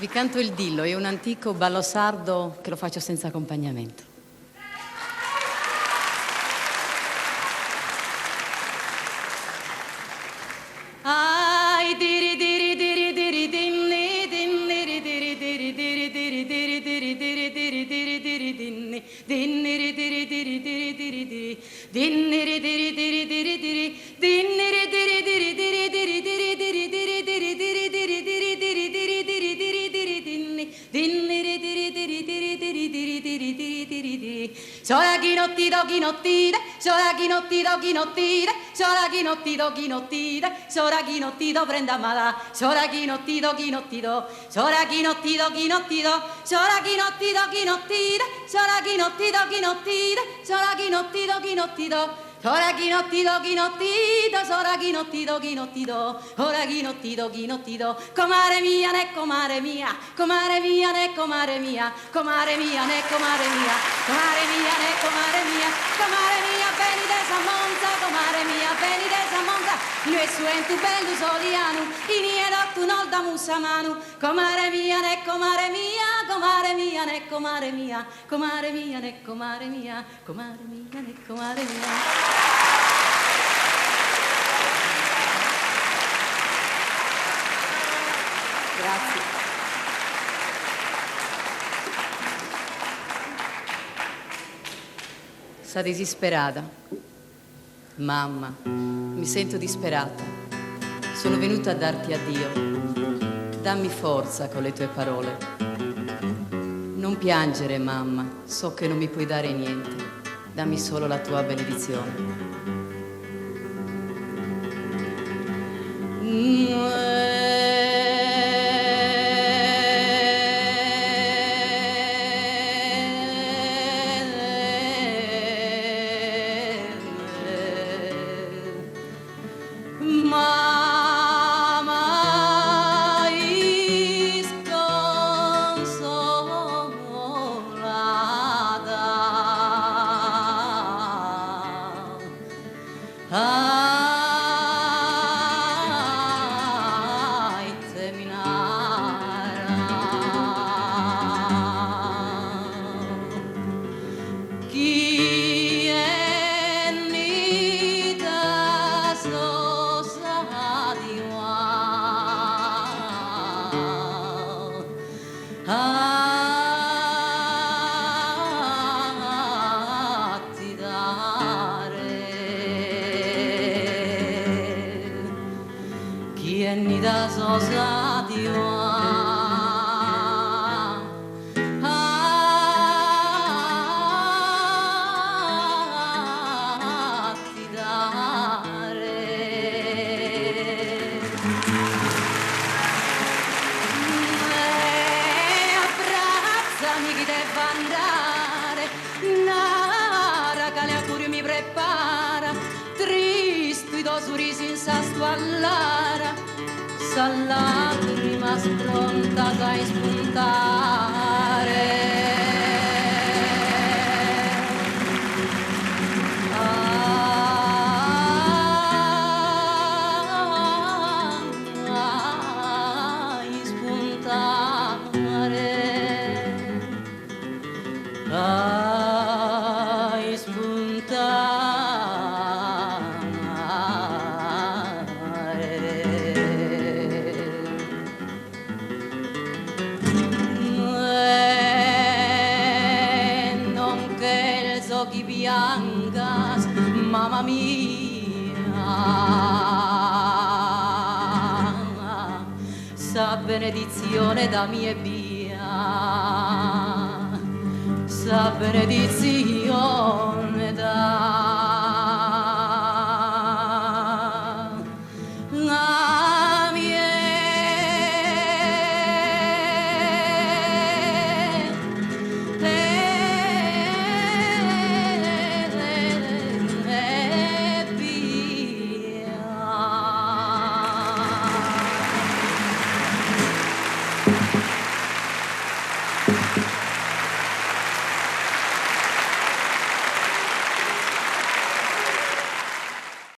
Vi canto il dillo, è un antico ballo sardo che lo faccio senza accompagnamento. Ai diri diri diri diri dinni dinni diri diri diri diri diri diri diri diri diri diri dinni dinni diri diri diri diri diri dinni diri diri diri diri dinni diri diri diri diri diri diri diri diri diri diri diri diri diri diri diri diri dinni dinni diri diri diri diri diri diri diri diri diri sola ghinottide ghinottide sola ghinottide ghinottide sola ghinottide ghinottide sola ghinottide prenda mala sola ghinottide ghinottide sola ghinottide ghinottide sola ghinottide ghinottide sola ghinottide ghinottide sola ghinottide ghinottide ora ghinottide ghinottide sola ghinottide ghinottide ora ghinottide ghinottide comare mia ne comare mia comare mia ne comare mia comare mia ne comare mia comare mia ne comare mia comare mia beni de Samonza comare mia beni de Samonza noi suentu bello soliano ini ed ottu nol da musamanu comare mia ne comare mia comare mia ne comare mia comare mia ne comare mia comare mia ne comare mia. Grazie. Sta disperata. Mamma, mi sento disperata. Sono venuta a darti addio. Dammi forza con le tue parole. Non piangere, mamma, so che non mi puoi dare niente. Dammi solo la tua benedizione. Lacrima sprontata a spuntare. Mamma mia, sa benedizione da mia via, sa benedizione.